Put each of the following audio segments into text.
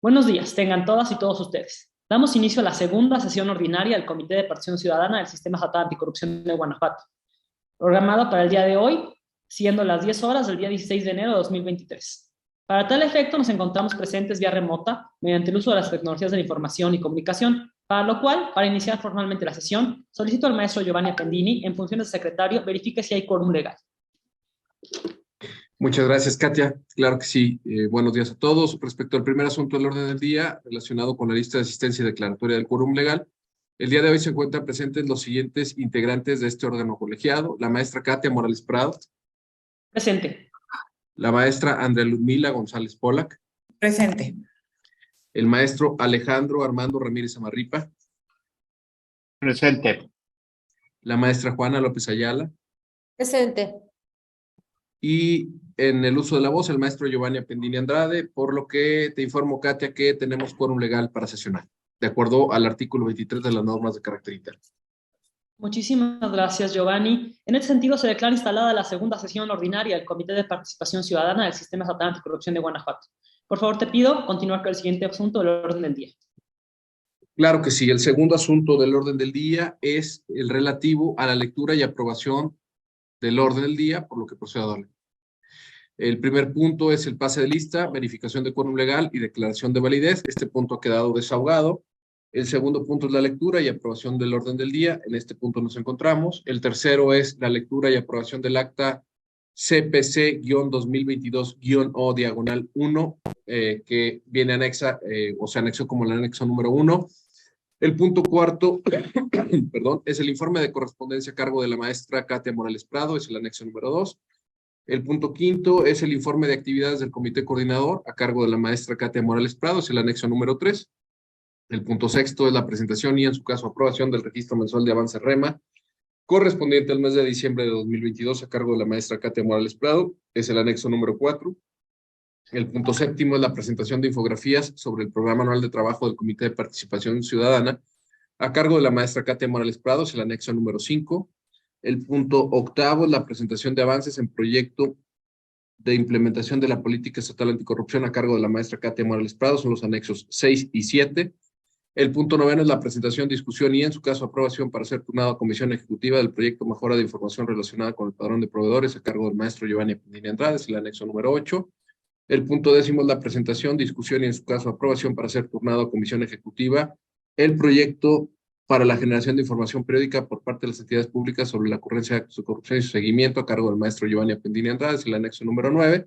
Buenos días, tengan todas y todos ustedes. Damos inicio a la segunda sesión ordinaria del Comité de Participación Ciudadana del Sistema Estatal Anticorrupción de Guanajuato, programado para el día de hoy, siendo las 10 horas del día 16 de enero de 2023. Para tal efecto, nos encontramos presentes vía remota mediante el uso de las tecnologías de la información y comunicación, para lo cual, para iniciar formalmente la sesión, solicito al maestro Giovanni Appendini, en funciones de secretario, verifique si hay quórum legal. Muchas gracias, Katia. Claro que sí. Buenos días a todos. Respecto al primer asunto del orden del día, relacionado con la lista de asistencia y declaratoria del quórum legal, el día de hoy se encuentran presentes los siguientes integrantes de este órgano colegiado: la maestra Katia Morales Prado, Presente. la maestra Andrea Ludmila González Polac, Presente. el maestro Alejandro Armando Ramírez Amarripa, Presente. la maestra Juana López Ayala, Presente. y en el uso de la voz, el maestro Giovanni Appendini Andrade, por lo que te informo, Katia, que tenemos quórum legal para sesionar, de acuerdo al artículo 23 de las normas de carácter interno. Muchísimas gracias, Giovanni. En este sentido, se declara instalada la segunda sesión ordinaria del Comité de Participación Ciudadana del Sistema Estatal Anticorrupción de Guanajuato. Por favor, te pido continuar con el siguiente asunto del orden del día. Claro que sí. El segundo asunto del orden del día es el relativo a la lectura y aprobación del orden del día, por lo que procedo a darle. El primer punto es el pase de lista, verificación de quórum legal y declaración de validez. Este punto ha quedado desahogado. El segundo punto es la lectura y aprobación del orden del día. En este punto nos encontramos. El tercero es la lectura y aprobación del acta CPC-2022-O-1, que viene anexa, o se anexó como el anexo número 1. El punto cuarto, perdón, es el informe de correspondencia a cargo de la maestra Katia Morales Prado, es el anexo número 2. El punto quinto es el informe de actividades del comité coordinador a cargo de la maestra Katia Morales Prado, es el anexo número 3. El punto sexto es la presentación y, en su caso, aprobación del registro mensual de avance REMA correspondiente al mes de diciembre de 2022 a cargo de la maestra Katia Morales Prado, es el anexo número 4. El punto séptimo es la presentación de infografías sobre el programa anual de trabajo del Comité de Participación Ciudadana a cargo de la maestra Katia Morales Prado, es el anexo número 5. El punto octavo es la presentación de avances en proyecto de implementación de la política estatal anticorrupción a cargo de la maestra Katia Morales Prado, son los anexos 6 y 7. El punto noveno es la presentación, discusión y, en su caso, aprobación para ser turnado a comisión ejecutiva del proyecto Mejora de Información relacionada con el padrón de proveedores a cargo del maestro Giovanni Appendini Andrade, es el anexo número 8. El punto décimo es la presentación, discusión y, en su caso, aprobación para ser turnado a comisión ejecutiva el proyecto para la generación de información periódica por parte de las entidades públicas sobre la ocurrencia de actos de corrupción y su seguimiento a cargo del maestro Giovanni Appendini Andrade, es el anexo número 9.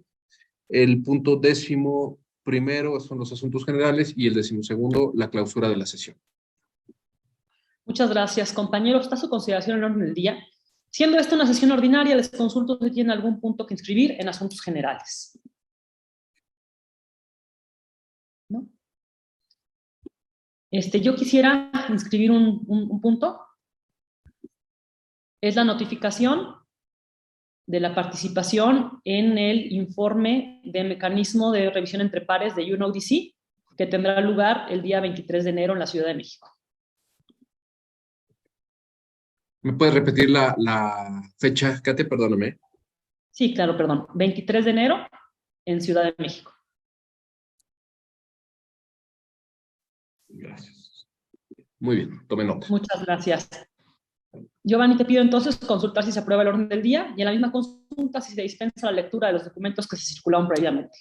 El punto décimo primero son los asuntos generales y el décimo segundo, la clausura de la sesión. Muchas gracias, compañeros. Está a su consideración el orden del día. Siendo esta una sesión ordinaria, les consulto si tienen algún punto que inscribir en asuntos generales. ¿No? Yo quisiera inscribir un punto. Es la notificación de la participación en el informe de mecanismo de revisión entre pares de UNODC, que tendrá lugar el día 23 de enero en la Ciudad de México. ¿Me puedes repetir la fecha, Katia? Perdóname. Sí, claro, perdón. 23 de enero en Ciudad de México. Gracias. Muy bien, tome nota. Muchas gracias. Giovanni, te pido entonces consultar si se aprueba el orden del día y en la misma consulta si se dispensa la lectura de los documentos que se circularon previamente.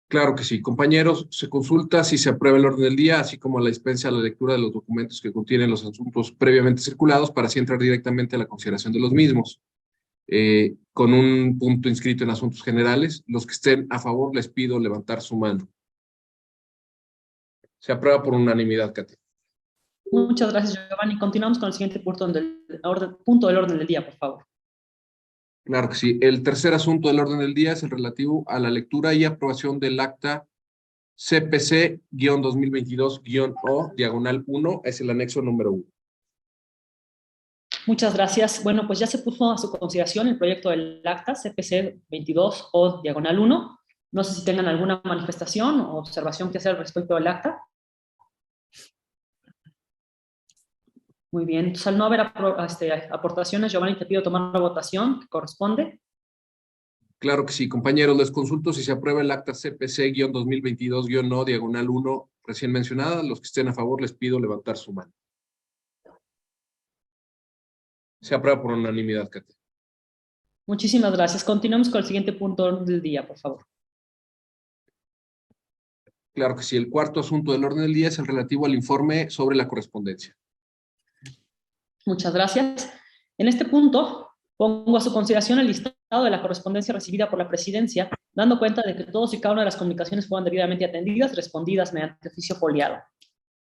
Claro que sí. Compañeros, se consulta si se aprueba el orden del día, así como la dispensa de la lectura de los documentos que contienen los asuntos previamente circulados para así entrar directamente a la consideración de los mismos. Con un punto inscrito en asuntos generales. Los que estén a favor, les pido levantar su mano. Se aprueba por unanimidad, Katia. Muchas gracias, Giovanni. Continuamos con el siguiente punto del orden del día, por favor. Claro que sí. El tercer asunto del orden del día es el relativo a la lectura y aprobación del acta CPC-2022-O-1, es el anexo número 1. Muchas gracias. Bueno, pues ya se puso a su consideración el proyecto del acta CPC 22-O-1. No sé si tengan alguna manifestación o observación que hacer respecto al acta. Muy bien. Entonces, al no haber aportaciones, Giovanni, te pido tomar la votación que corresponde. Claro que sí, compañeros, les consulto si se aprueba el acta CPC-2022-No, diagonal 1, recién mencionada. Los que estén a favor les pido levantar su mano. Se aprueba por unanimidad, Katia. Muchísimas gracias. Continuamos con el siguiente punto del día, por favor. Claro que sí, el cuarto asunto del orden del día es el relativo al informe sobre la correspondencia. Muchas gracias. En este punto, pongo a su consideración el listado de la correspondencia recibida por la Presidencia, dando cuenta de que todos y cada una de las comunicaciones fueron debidamente atendidas, respondidas mediante oficio foliado.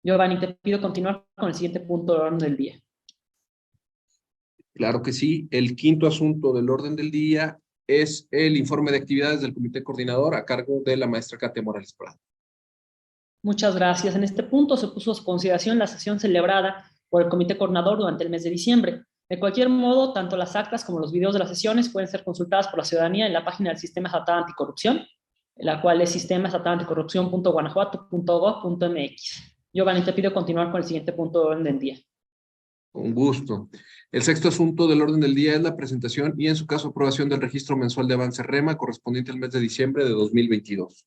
Giovanni, te pido continuar con el siguiente punto del orden del día. Claro que sí. El quinto asunto del orden del día es el informe de actividades del Comité Coordinador a cargo de la maestra Katia Morales Prado. Muchas gracias. En este punto se puso a su consideración la sesión celebrada por el Comité Coordinador durante el mes de diciembre. De cualquier modo, tanto las actas como los videos de las sesiones pueden ser consultadas por la ciudadanía en la página del Sistema Estatal Anticorrupción, la cual es sistemaestatalanticorrupción.guanajuato.gov.mx. Giovanni, te pido continuar con el siguiente punto del orden del día. Con gusto. El sexto asunto del orden del día es la presentación y, en su caso, aprobación del registro mensual de avance REMA correspondiente al mes de diciembre de 2022.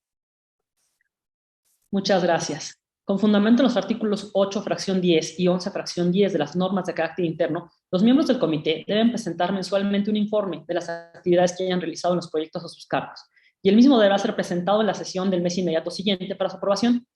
Muchas gracias. Con fundamento en los artículos 8, fracción 10 y 11, fracción 10 de las normas de carácter interno, los miembros del comité deben presentar mensualmente un informe de las actividades que hayan realizado en los proyectos a sus cargos, y el mismo deberá ser presentado en la sesión del mes inmediato siguiente para su aprobación,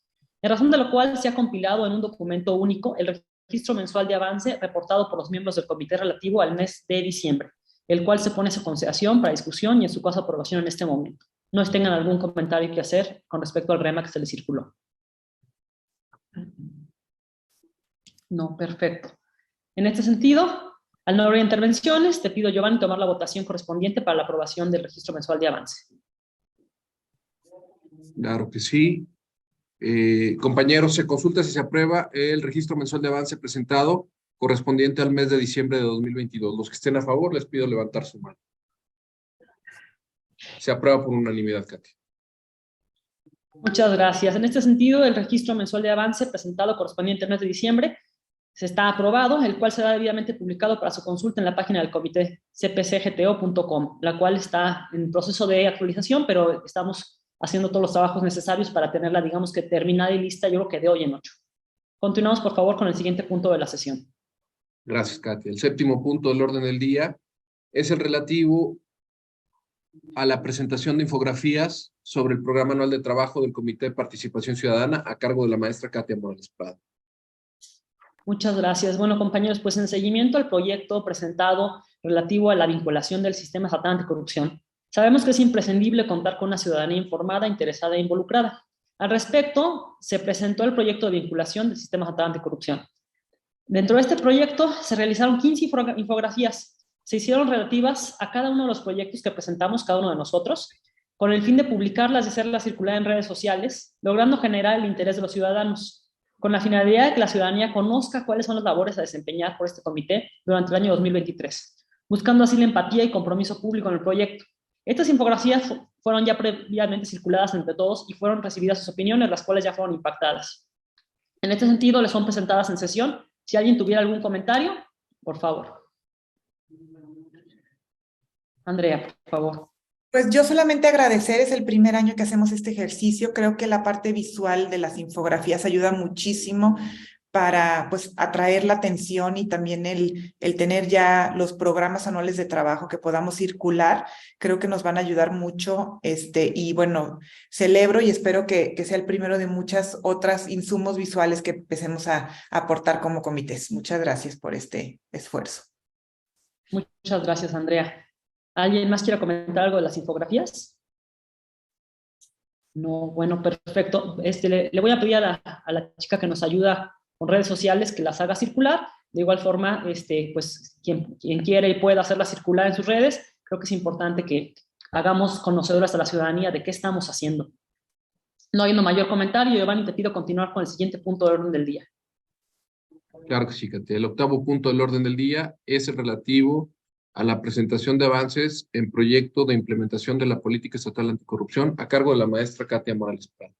en razón de lo cual se ha compilado en un documento único el registro mensual de avance reportado por los miembros del comité relativo al mes de diciembre, el cual se pone a su consideración para discusión y en su caso aprobación en este momento. No tengan algún comentario que hacer con respecto al REMA que se les circuló. No, perfecto. En este sentido, al no haber intervenciones, te pido, Giovanni, tomar la votación correspondiente para la aprobación del registro mensual de avance. Claro que sí. Compañeros, se consulta si se aprueba el registro mensual de avance presentado correspondiente al mes de diciembre de 2022. Los que estén a favor, les pido levantar su mano. Se aprueba por unanimidad, Katia. Muchas gracias. En este sentido, el registro mensual de avance presentado correspondiente al mes de diciembre se está aprobado, el cual será debidamente publicado para su consulta en la página del comité cpcgto.com, la cual está en proceso de actualización, pero estamos haciendo todos los trabajos necesarios para tenerla, digamos que terminada y lista, yo creo que de hoy en 8. Continuamos, por favor, con el siguiente punto de la sesión. Gracias, Katia. El séptimo punto del orden del día es el relativo a la presentación de infografías sobre el programa anual de trabajo del Comité de Participación Ciudadana a cargo de la maestra Katia Morales Prado. Muchas gracias. Bueno, compañeros, pues en seguimiento al proyecto presentado relativo a la vinculación del Sistema Estatal Anticorrupción, sabemos que es imprescindible contar con una ciudadanía informada, interesada e involucrada. Al respecto, se presentó el proyecto de vinculación del Sistema Estatal Anticorrupción. Dentro de este proyecto se realizaron 15 infografías. Se hicieron relativas a cada uno de los proyectos que presentamos cada uno de nosotros, con el fin de publicarlas y hacerlas circular en redes sociales, logrando generar el interés de los ciudadanos, con la finalidad de que la ciudadanía conozca cuáles son las labores a desempeñar por este comité durante el año 2023, buscando así la empatía y compromiso público en el proyecto. Estas infografías fueron ya previamente circuladas entre todos y fueron recibidas sus opiniones, las cuales ya fueron impactadas. En este sentido, les son presentadas en sesión. Si alguien tuviera algún comentario, por favor. Andrea, por favor. Pues yo solamente agradecer, es el primer año que hacemos este ejercicio. Creo que la parte visual de las infografías ayuda muchísimo para pues atraer la atención y también el tener ya los programas anuales de trabajo que podamos circular. Creo que nos van a ayudar mucho y bueno, celebro y espero que sea el primero de muchas otras insumos visuales que empecemos a aportar como comités. Muchas gracias por este esfuerzo. Muchas gracias, Andrea. ¿Alguien más quiere comentar algo de las infografías? No, bueno, perfecto. Le voy a pedir a la chica que nos ayuda con redes sociales que las haga circular. De igual forma, pues quien quiera y pueda hacerlas circular en sus redes, creo que es importante que hagamos conocedoras a la ciudadanía de qué estamos haciendo. No habiendo mayor comentario, Giovanni, te pido continuar con el siguiente punto del orden del día. Claro que sí, Katia. El octavo punto del orden del día es el relativo a la presentación de avances en proyecto de implementación de la política estatal anticorrupción a cargo de la maestra Katia Morales Prado.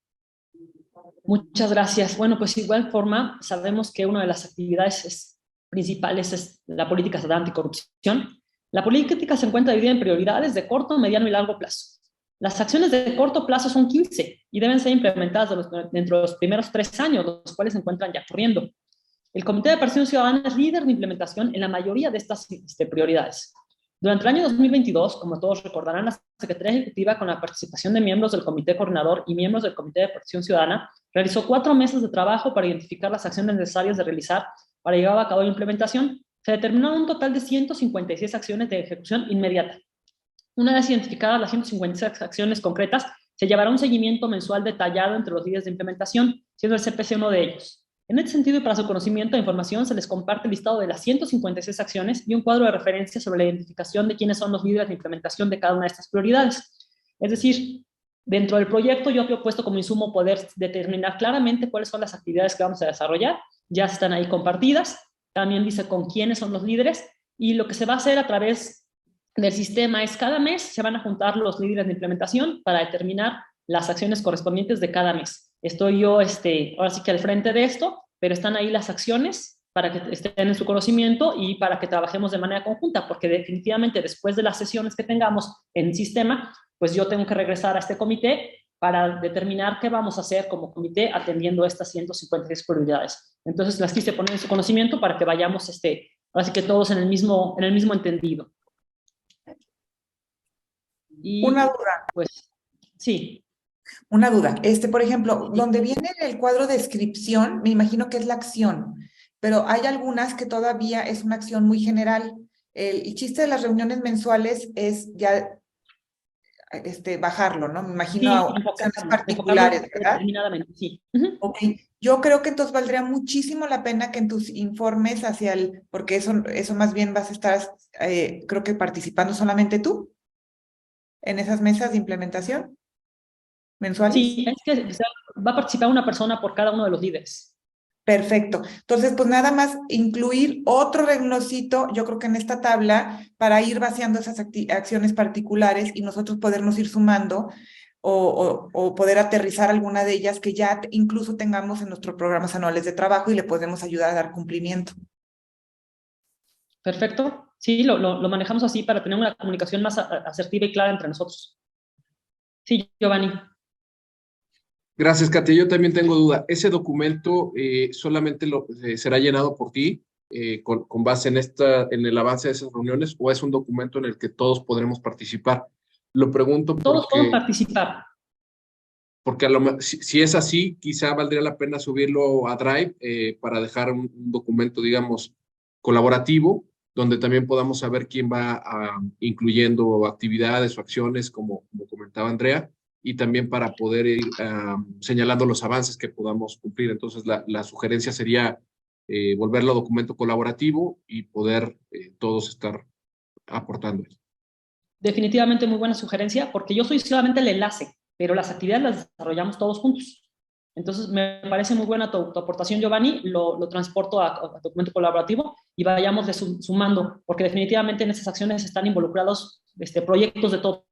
Muchas gracias. Bueno, pues de igual forma, sabemos que una de las actividades principales es la política estatal anticorrupción, La política se encuentra dividida en prioridades de corto, mediano y largo plazo. Las acciones de corto plazo son 15 y deben ser implementadas dentro de los primeros 3 años, los cuales se encuentran ya corriendo. El Comité de Participación Ciudadana es líder de implementación en la mayoría de estas prioridades. Durante el año 2022, como todos recordarán, la Secretaría Ejecutiva, con la participación de miembros del Comité Coordinador y miembros del Comité de Participación Ciudadana, realizó 4 meses de trabajo para identificar las acciones necesarias de realizar para llevar a cabo la implementación. Se determinaron un total de 156 acciones de ejecución inmediata. Una vez identificadas las 156 acciones concretas, se llevará un seguimiento mensual detallado entre los líderes de implementación, siendo el CPC uno de ellos. En este sentido, y para su conocimiento e información, se les comparte el listado de las 156 acciones y un cuadro de referencia sobre la identificación de quiénes son los líderes de implementación de cada una de estas prioridades. Es decir, dentro del proyecto yo he puesto como insumo poder determinar claramente cuáles son las actividades que vamos a desarrollar. Ya están ahí compartidas. También dice con quiénes son los líderes, y lo que se va a hacer a través del sistema es cada mes se van a juntar los líderes de implementación para determinar las acciones correspondientes de cada mes. Estoy yo, ahora sí que al frente de esto, pero están ahí las acciones para que estén en su conocimiento y para que trabajemos de manera conjunta, porque definitivamente después de las sesiones que tengamos en el sistema, pues yo tengo que regresar a este comité para determinar qué vamos a hacer como comité atendiendo estas 156 prioridades. Entonces las quise poner en su conocimiento para que vayamos, ahora sí que todos en el mismo entendido. Y, una duda. Pues, sí. Una duda. Por ejemplo, donde viene el cuadro de descripción, me imagino que es la acción, pero hay algunas que todavía es una acción muy general. El chiste de las reuniones mensuales es ya bajarlo, ¿no? Me imagino a acciones particulares, ¿verdad? Determinadamente, sí. Ok. Yo creo que entonces valdría muchísimo la pena que en tus informes porque eso más bien vas a estar, creo que participando solamente tú en esas mesas de implementación mensuales. Sí, es que va a participar una persona por cada uno de los líderes. Perfecto. Entonces, pues nada más incluir otro renglocito, yo creo que en esta tabla, para ir vaciando esas acciones particulares y nosotros podernos ir sumando o poder aterrizar alguna de ellas que ya incluso tengamos en nuestros programas anuales de trabajo y le podemos ayudar a dar cumplimiento. Perfecto. Sí, lo manejamos así para tener una comunicación más asertiva y clara entre nosotros. Sí, Giovanni. Gracias, Katia. Yo también tengo duda. ¿Ese documento solamente será llenado por ti con base en el avance de esas reuniones, o es un documento en el que todos podremos participar? Lo pregunto todos pueden participar. Porque si es así, quizá valdría la pena subirlo a Drive para dejar un documento, digamos, colaborativo, donde también podamos saber quién va incluyendo actividades o acciones, como comentaba Andrea, y también para poder ir señalando los avances que podamos cumplir. Entonces, la sugerencia sería volverlo documento colaborativo y poder todos estar aportando. Definitivamente muy buena sugerencia, porque yo soy solamente el enlace, pero las actividades las desarrollamos todos juntos. Entonces, me parece muy buena tu aportación, Giovanni. Lo transporto a documento colaborativo y vayamos sumando, porque definitivamente en esas acciones están involucrados proyectos de todo.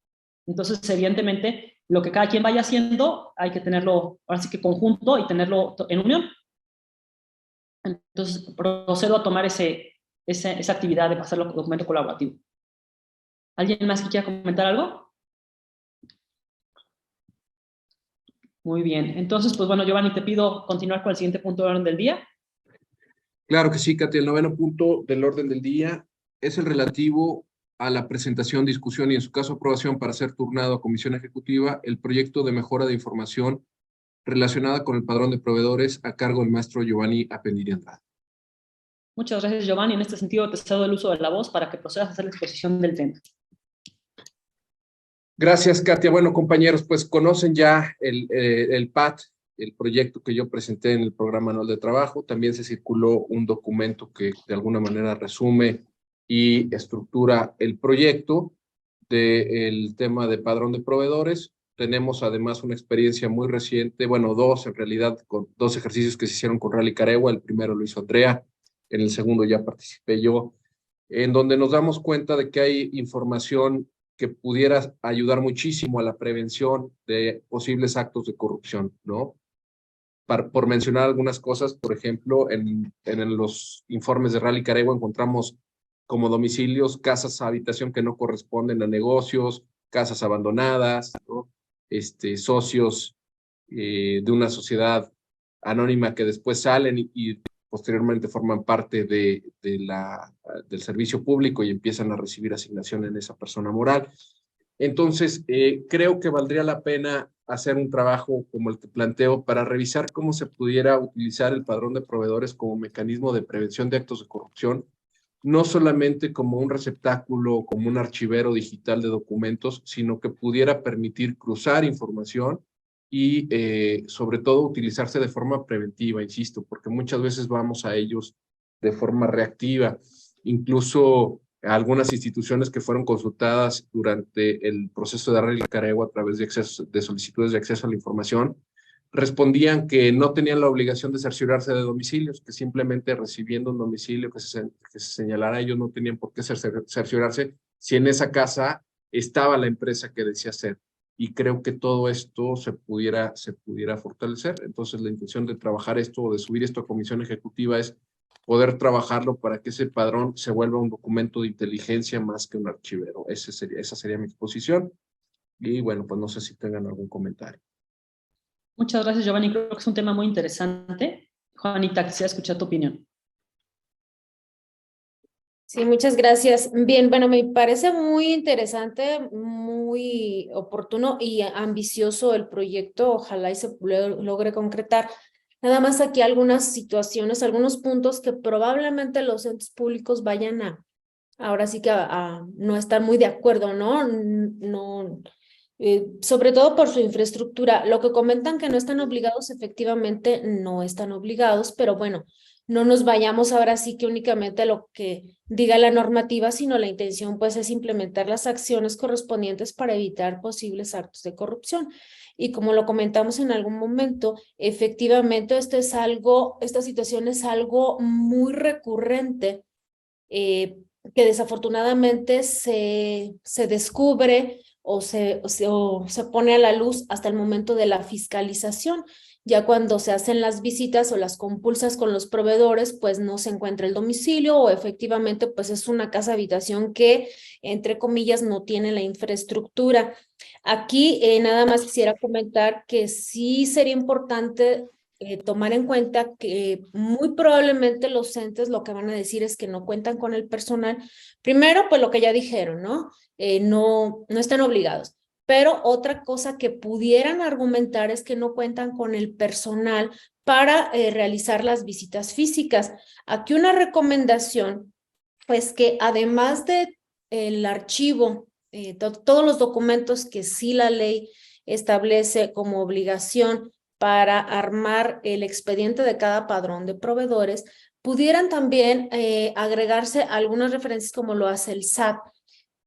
Entonces, evidentemente, lo que cada quien vaya haciendo, hay que tenerlo, ahora sí que conjunto y tenerlo en unión. Entonces, procedo a tomar esa actividad de pasarlo a documento colaborativo. ¿Alguien más que quiera comentar algo? Muy bien. Entonces, pues bueno, Giovanni, te pido continuar con el siguiente punto del orden del día. Claro que sí, Katia. El 9º punto del orden del día es el relativo a la presentación, discusión y en su caso aprobación para ser turnado a Comisión Ejecutiva el proyecto de mejora de información relacionada con el padrón de proveedores a cargo del maestro Giovanni Apendiri Andrade. Muchas gracias, Giovanni. En este sentido, te cedo el uso de la voz para que procedas a hacer la exposición del tema. Gracias, Katia. Bueno, compañeros, pues conocen ya el PAT, el proyecto que yo presenté en el programa anual de trabajo. También se circuló un documento que de alguna manera resume y estructura el proyecto del tema de padrón de proveedores. Tenemos además una experiencia muy reciente, bueno, dos en realidad, con 2 ejercicios que se hicieron con Rally Caregua. El primero lo hizo Andrea, en el segundo ya participé yo, en donde nos damos cuenta de que hay información que pudiera ayudar muchísimo a la prevención de posibles actos de corrupción, ¿no? Por mencionar algunas cosas, por ejemplo, en los informes de Rally Caregua encontramos como domicilios, casas habitación que no corresponden a negocios, casas abandonadas, ¿no? Socios de una sociedad anónima que después salen y posteriormente forman parte del servicio público y empiezan a recibir asignación en esa persona moral. Entonces, creo que valdría la pena hacer un trabajo como el que planteo para revisar cómo se pudiera utilizar el padrón de proveedores como mecanismo de prevención de actos de corrupción, no solamente como un receptáculo, como un archivero digital de documentos, sino que pudiera permitir cruzar información y sobre todo utilizarse de forma preventiva, insisto, porque muchas veces vamos a ellos de forma reactiva. Incluso algunas instituciones que fueron consultadas durante el proceso de Arreglo Carego a través de solicitudes de acceso a la información, respondían que no tenían la obligación de cerciorarse de domicilios, que simplemente recibiendo un domicilio que se señalara, ellos no tenían por qué cerciorarse si en esa casa estaba la empresa que decía ser. Y creo que todo esto se pudiera fortalecer. Entonces, la intención de trabajar esto o de subir esto a comisión ejecutiva es poder trabajarlo para que ese padrón se vuelva un documento de inteligencia más que un archivero. Esa sería mi exposición. Y bueno, pues no sé si tengan algún comentario. Muchas gracias, Giovanni. Creo que es un tema muy interesante. Juanita, quisiera escuchar tu opinión. Sí, muchas gracias. Bien, bueno, me parece muy interesante, muy oportuno y ambicioso el proyecto. Ojalá y se logre concretar. Nada más aquí algunas situaciones, algunos puntos que probablemente los entes públicos vayan ahora sí que a no estar muy de acuerdo, ¿no? No, sobre todo por su infraestructura. Lo que comentan que no están obligados, efectivamente no están obligados, pero bueno, no nos vayamos ahora sí que únicamente a lo que diga la normativa, sino la intención pues es implementar las acciones correspondientes para evitar posibles actos de corrupción. Y como lo comentamos en algún momento, efectivamente esta situación es algo muy recurrente, que desafortunadamente se descubre o se pone a la luz hasta el momento de la fiscalización. Ya cuando se hacen las visitas o las compulsas con los proveedores, pues no se encuentra el domicilio o efectivamente pues es una casa habitación que, entre comillas, no tiene la infraestructura. Aquí nada más quisiera comentar que sí sería importante tomar en cuenta que muy probablemente los entes lo que van a decir es que no cuentan con el personal. Primero, pues lo que ya dijeron, ¿no? No están obligados. Pero otra cosa que pudieran argumentar es que no cuentan con el personal para realizar las visitas físicas. Aquí una recomendación, pues que además de el archivo, todos los documentos que sí la ley establece como obligación para armar el expediente de cada padrón de proveedores, pudieran también agregarse algunas referencias como lo hace el SAT.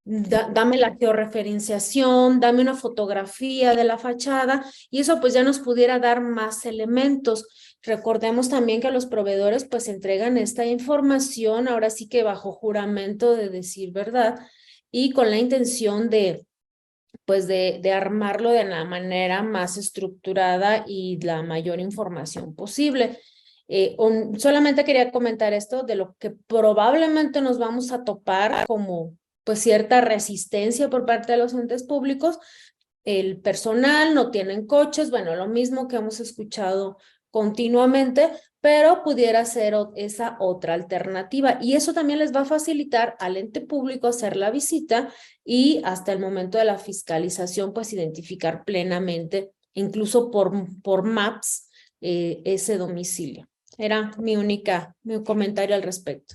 Dame la georreferenciación, dame una fotografía de la fachada y eso pues ya nos pudiera dar más elementos. Recordemos también que los proveedores pues entregan esta información ahora sí que bajo juramento de decir verdad y con la intención pues de armarlo de la manera más estructurada y la mayor información posible. Solamente quería comentar esto de lo que probablemente nos vamos a topar como pues cierta resistencia por parte de los entes públicos. El personal, no tienen coches, bueno, lo mismo que hemos escuchado continuamente, pero pudiera ser esa otra alternativa. Y eso también les va a facilitar al ente público hacer la visita y hasta el momento de la fiscalización, pues identificar plenamente, incluso por maps, ese domicilio. Era mi comentario al respecto.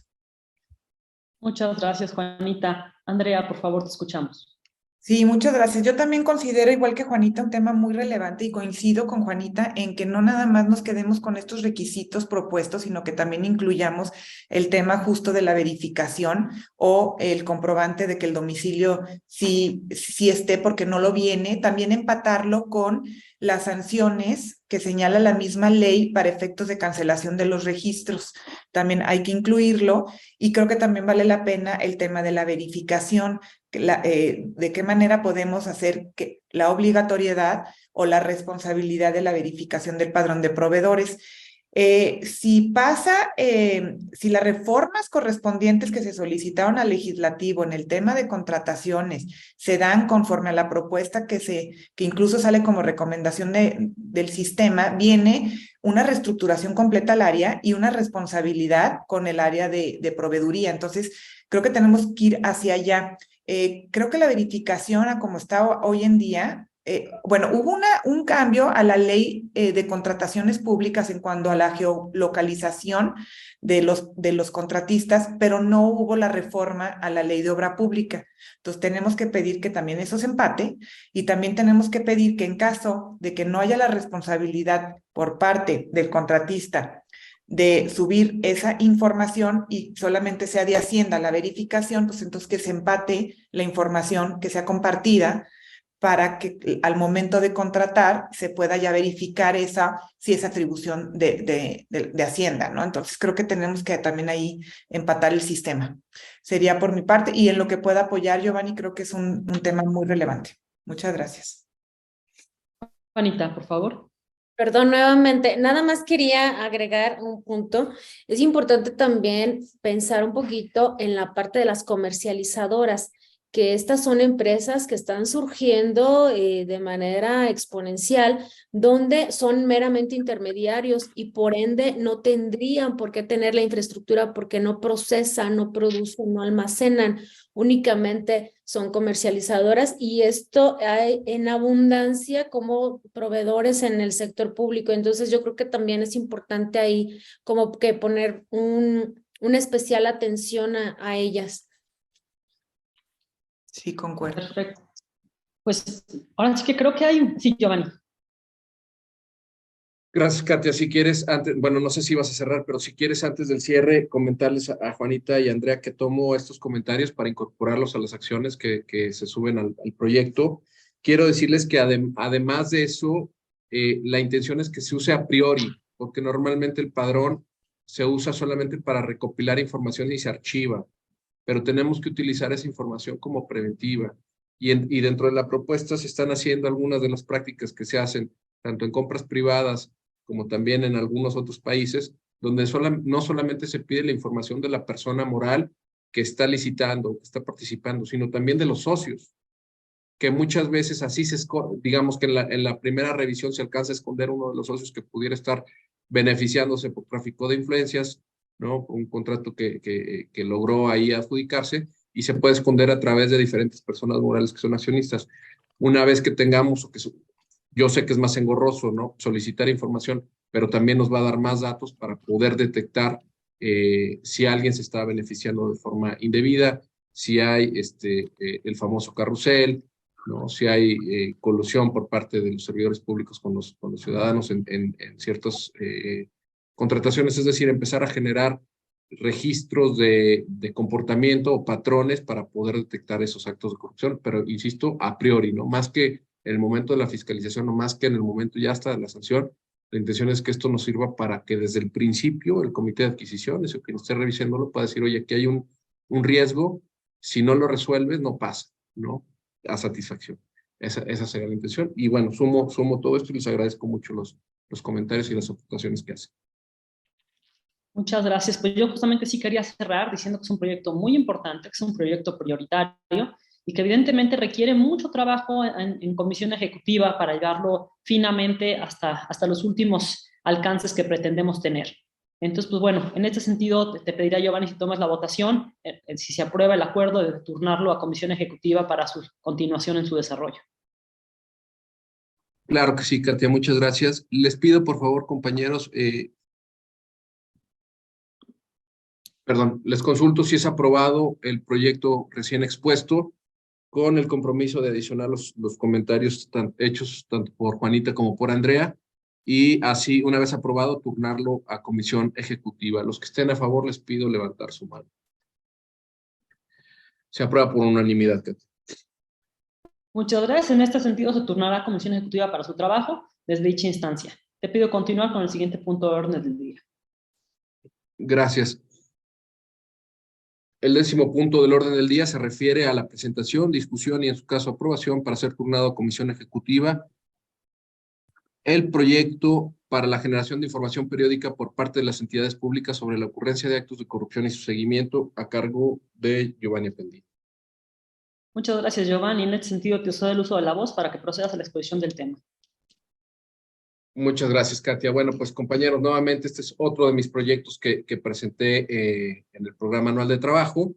Muchas gracias, Juanita. Andrea, por favor, te escuchamos. Sí, muchas gracias. Yo también considero, igual que Juanita, un tema muy relevante y coincido con Juanita en que no nada más nos quedemos con estos requisitos propuestos, sino que también incluyamos el tema justo de la verificación o el comprobante de que el domicilio sí esté porque no lo viene, también empatarlo con las sanciones que señala la misma ley para efectos de cancelación de los registros. También hay que incluirlo y creo que también vale la pena el tema de la verificación. De qué manera podemos hacer que la obligatoriedad o la responsabilidad de la verificación del padrón de proveedores. Si pasa, si las reformas correspondientes que se solicitaron al legislativo en el tema de contrataciones se dan conforme a la propuesta que incluso sale como recomendación del sistema, viene una reestructuración completa al área y una responsabilidad con el área de proveeduría. Entonces, creo que tenemos que ir hacia allá. Creo que la verificación a como está hoy en día, bueno, hubo un cambio a la ley de contrataciones públicas en cuanto a la geolocalización de los contratistas, pero no hubo la reforma a la ley de obra pública. Entonces tenemos que pedir que también eso se empate y también tenemos que pedir que en caso de que no haya la responsabilidad por parte del contratista de subir esa información y solamente sea de Hacienda la verificación, pues entonces que se empate la información que sea compartida para que al momento de contratar se pueda ya verificar si es atribución de Hacienda, ¿no? Entonces creo que tenemos que también ahí empatar el sistema. Sería por mi parte, y en lo que pueda apoyar, Giovanni, creo que es un tema muy relevante. Muchas gracias. Juanita, por favor. Perdón, nuevamente, nada más quería agregar un punto. Es importante también pensar un poquito en la parte de las comercializadoras, que estas son empresas que están surgiendo de manera exponencial, donde son meramente intermediarios y por ende no tendrían por qué tener la infraestructura porque no procesan, no producen, no almacenan, únicamente son comercializadoras y esto hay en abundancia como proveedores en el sector público. Entonces yo creo que también es importante ahí como que poner una especial atención a ellas. Sí, concuerdo. Perfecto. Pues ahora sí que creo que hay... Sí, Giovanni. Gracias, Katia. Si quieres, antes, bueno, no sé si vas a cerrar, pero si quieres antes del cierre, comentarles a Juanita y a Andrea que tomo estos comentarios para incorporarlos a las acciones que se suben al proyecto. Quiero decirles que además de eso, la intención es que se use a priori, porque normalmente el padrón se usa solamente para recopilar información y se archiva, pero tenemos que utilizar esa información como preventiva. Y dentro de la propuesta se están haciendo algunas de las prácticas que se hacen tanto en compras privadas como también en algunos otros países, donde no solamente se pide la información de la persona moral que está licitando, que está participando, sino también de los socios, que muchas veces así digamos que en la primera revisión se alcanza a esconder uno de los socios que pudiera estar beneficiándose por tráfico de influencias, ¿no? Un contrato que logró ahí adjudicarse y se puede esconder a través de diferentes personas morales que son accionistas. Una vez que tengamos, yo sé que es más engorroso, ¿no? Solicitar información, pero también nos va a dar más datos para poder detectar si alguien se está beneficiando de forma indebida, si hay el famoso carrusel, ¿no? Si hay colusión por parte de los servidores públicos con los ciudadanos en ciertas contrataciones, es decir, empezar a generar registros de comportamiento o patrones para poder detectar esos actos de corrupción, pero insisto, a priori, ¿no? Más que en el momento de la fiscalización o más que en el momento ya hasta de la sanción, la intención es que esto nos sirva para que desde el principio el comité de adquisiciones o quien esté revisándolo pueda decir, oye, aquí hay un riesgo, si no lo resuelves, no pasa, ¿no? A satisfacción. Esa sería la intención. Y bueno, sumo todo esto y les agradezco mucho los comentarios y las aportaciones que hacen. Muchas gracias. Pues yo justamente sí quería cerrar diciendo que es un proyecto muy importante, que es un proyecto prioritario y que evidentemente requiere mucho trabajo en comisión ejecutiva para llevarlo finamente hasta los últimos alcances que pretendemos tener. Entonces, pues bueno, en este sentido te pediría, Giovanni, si tomas la votación, si se aprueba el acuerdo de turnarlo a comisión ejecutiva para su continuación en su desarrollo. Claro que sí, Katia, muchas gracias. Les pido, por favor, compañeros, perdón, les consulto si es aprobado el proyecto recién expuesto con el compromiso de adicionar los comentarios hechos tanto por Juanita como por Andrea y así, una vez aprobado, turnarlo a comisión ejecutiva. Los que estén a favor les pido levantar su mano. Se aprueba por unanimidad, Katia. Muchas gracias. En este sentido, se turnará a comisión ejecutiva para su trabajo desde dicha instancia. Te pido continuar con el siguiente punto de orden del día. Gracias. El 10º punto del orden del día se refiere a la presentación, discusión y en su caso aprobación para ser turnado a comisión ejecutiva el proyecto para la generación de información periódica por parte de las entidades públicas sobre la ocurrencia de actos de corrupción y su seguimiento a cargo de Giovanni Appendi. Muchas gracias, Giovanni. En este sentido, te cedo el uso de la voz para que procedas a la exposición del tema. Muchas gracias, Katia. Bueno, pues compañeros, nuevamente este es otro de mis proyectos que presenté en el programa anual de trabajo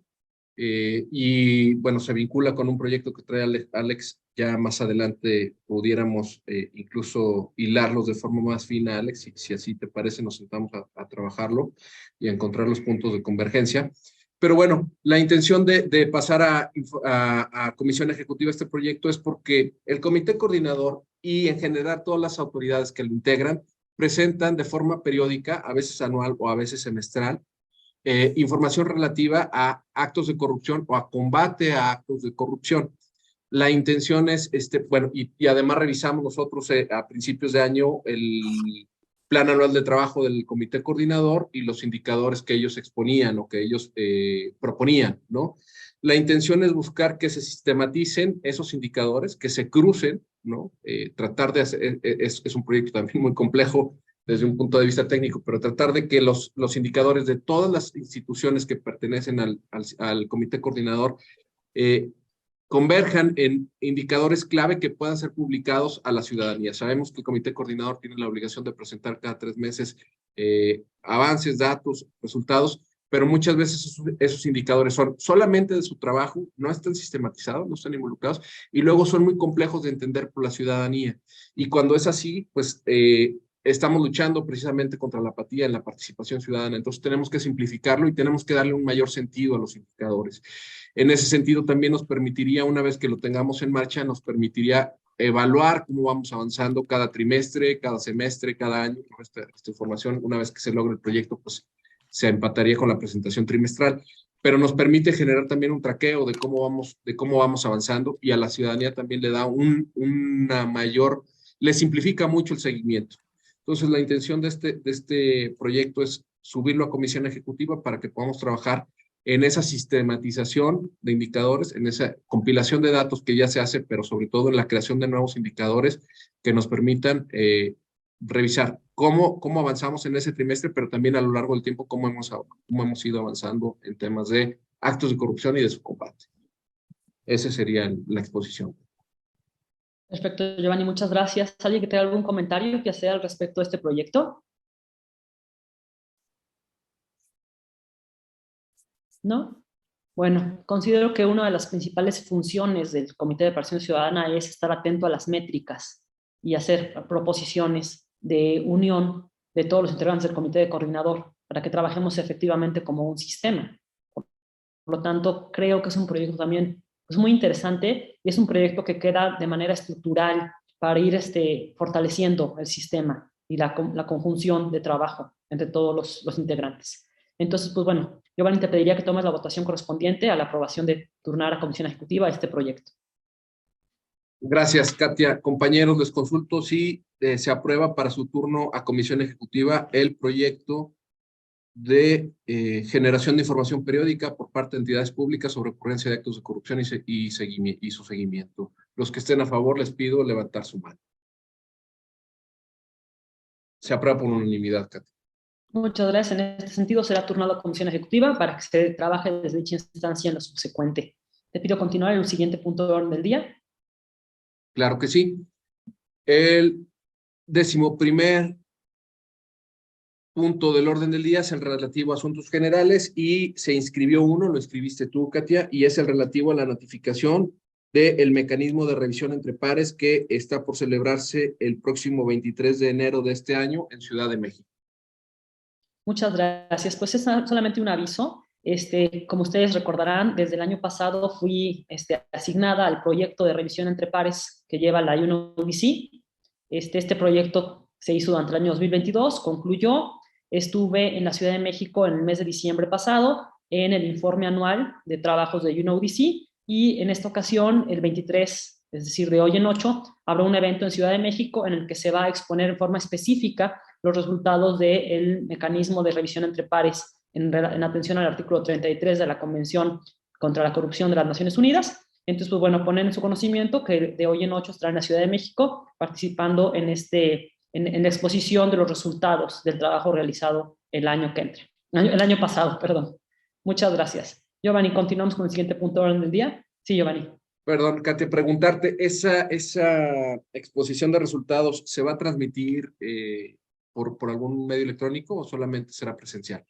y bueno, se vincula con un proyecto que trae Alex. Ya más adelante pudiéramos incluso hilarlos de forma más fina, Alex, si así te parece, nos sentamos a trabajarlo y a encontrar los puntos de convergencia. Pero bueno, la intención de pasar a Comisión Ejecutiva este proyecto es porque el Comité Coordinador y en general todas las autoridades que lo integran presentan de forma periódica, a veces anual o a veces semestral, información relativa a actos de corrupción o a combate a actos de corrupción. La intención es, bueno, y además revisamos nosotros a principios de año el plan anual de trabajo del Comité Coordinador y los indicadores que ellos exponían o que ellos proponían, ¿no? La intención es buscar que se sistematicen esos indicadores, que se crucen, ¿no? Tratar de hacer, es un proyecto también muy complejo desde un punto de vista técnico, pero tratar de que los indicadores de todas las instituciones que pertenecen al Comité Coordinador converjan en indicadores clave que puedan ser publicados a la ciudadanía. Sabemos que el Comité Coordinador tiene la obligación de presentar cada 3 meses avances, datos, resultados, pero muchas veces esos indicadores son solamente de su trabajo, no están sistematizados, no están involucrados, y luego son muy complejos de entender por la ciudadanía. Y cuando es así, pues estamos luchando precisamente contra la apatía en la participación ciudadana. Entonces tenemos que simplificarlo y tenemos que darle un mayor sentido a los indicadores. En ese sentido también nos permitiría, una vez que lo tengamos en marcha, nos permitiría evaluar cómo vamos avanzando cada trimestre, cada semestre, cada año. Esta información, una vez que se logre el proyecto, pues se empataría con la presentación trimestral, pero nos permite generar también un traqueo de cómo vamos avanzando, y a la ciudadanía también le da una mayor, le simplifica mucho el seguimiento. Entonces, la intención de este proyecto es subirlo a Comisión Ejecutiva para que podamos trabajar en esa sistematización de indicadores, en esa compilación de datos que ya se hace, pero sobre todo en la creación de nuevos indicadores que nos permitan revisar cómo avanzamos en ese trimestre, pero también a lo largo del tiempo cómo hemos ido avanzando en temas de actos de corrupción y de su combate. Esa sería la exposición. Perfecto, Giovanni, muchas gracias. ¿Alguien que tenga algún comentario que hacer al respecto de este proyecto? ¿No? Bueno, considero que una de las principales funciones del Comité de Participación Ciudadana es estar atento a las métricas y hacer proposiciones de unión de todos los integrantes del Comité de Coordinador para que trabajemos efectivamente como un sistema. Por lo tanto, creo que es un proyecto también muy interesante y es un proyecto que queda de manera estructural para ir fortaleciendo el sistema y la conjunción de trabajo entre todos los integrantes. Entonces, pues bueno, Giovanni, te pediría que tomes la votación correspondiente a la aprobación de turnar a Comisión Ejecutiva este proyecto. Gracias, Katia. Compañeros, les consulto si se aprueba para su turno a Comisión Ejecutiva el proyecto de generación de información periódica por parte de entidades públicas sobre ocurrencia de actos de corrupción y su seguimiento. Los que estén a favor, les pido levantar su mano. Se aprueba por unanimidad, Katia. Muchas gracias. En este sentido, será turnado a Comisión Ejecutiva para que se trabaje desde dicha instancia en lo subsecuente. Te pido continuar en el siguiente punto de orden del día. Claro que sí. El 11º punto del orden del día es el relativo a asuntos generales y se inscribió uno, lo escribiste tú, Katia, y es el relativo a la notificación del mecanismo de revisión entre pares que está por celebrarse el próximo 23 de enero de este año en Ciudad de México. Muchas gracias. Pues es solamente un aviso. Como ustedes recordarán, desde el año pasado fui asignada al proyecto de revisión entre pares que lleva la UNODC. Este proyecto se hizo durante el año 2022, concluyó. Estuve en la Ciudad de México en el mes de diciembre pasado en el informe anual de trabajos de UNODC y en esta ocasión, el 23, es decir, de hoy en 8, habrá un evento en Ciudad de México en el que se va a exponer en forma específica los resultados del mecanismo de revisión entre pares en atención al artículo 33 de la Convención contra la Corrupción de las Naciones Unidas. Entonces, pues bueno, poner en su conocimiento que de hoy en 8 estará en la Ciudad de México participando en este en la exposición de los resultados del trabajo realizado el año pasado, perdón. Muchas gracias. Giovanni, continuamos con el siguiente punto de orden del día. Sí, Giovanni. Perdón, Katia, preguntarte, ¿esa exposición de resultados se va a transmitir por algún medio electrónico o solamente será presencial?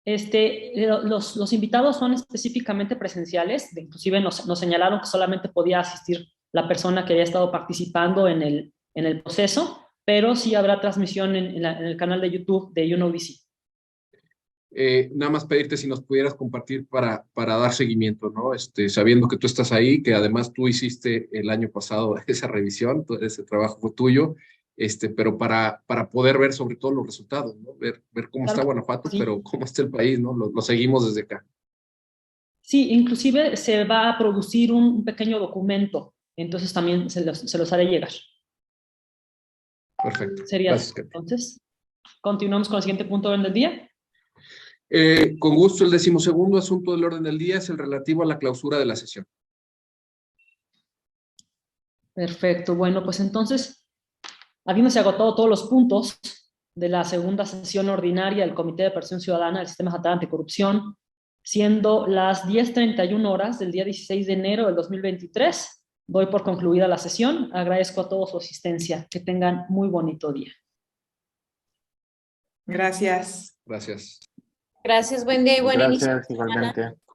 Los invitados son específicamente presenciales, inclusive nos señalaron que solamente podía asistir la persona que había estado participando en el proceso, pero sí habrá transmisión en el canal de YouTube de UNOVC. Nada más pedirte si nos pudieras compartir para dar seguimiento, ¿no? Sabiendo que tú estás ahí, que además tú hiciste el año pasado esa revisión, ese trabajo fue tuyo, pero para poder ver sobre todo los resultados, ¿no? Ver cómo Claro, está Guanajuato, sí. pero cómo está el país, ¿no? Lo seguimos desde acá. Sí, inclusive se va a producir un pequeño documento, entonces también se los haré llegar. Perfecto. Sería Gracias, Katia. entonces. Continuamos con el siguiente punto del día. Con gusto, el 12º asunto del orden del día es el relativo a la clausura de la sesión. Perfecto, bueno, pues entonces, habiéndose agotado todos los puntos de la segunda sesión ordinaria del Comité de Participación Ciudadana del Sistema Estatal Anticorrupción, siendo las 10:31 horas del día 16 de enero del 2023, doy por concluida la sesión. Agradezco a todos su asistencia. Que tengan muy bonito día. Gracias. Gracias. Gracias, buen día y buen inicio de Gracias, semana. igualmente.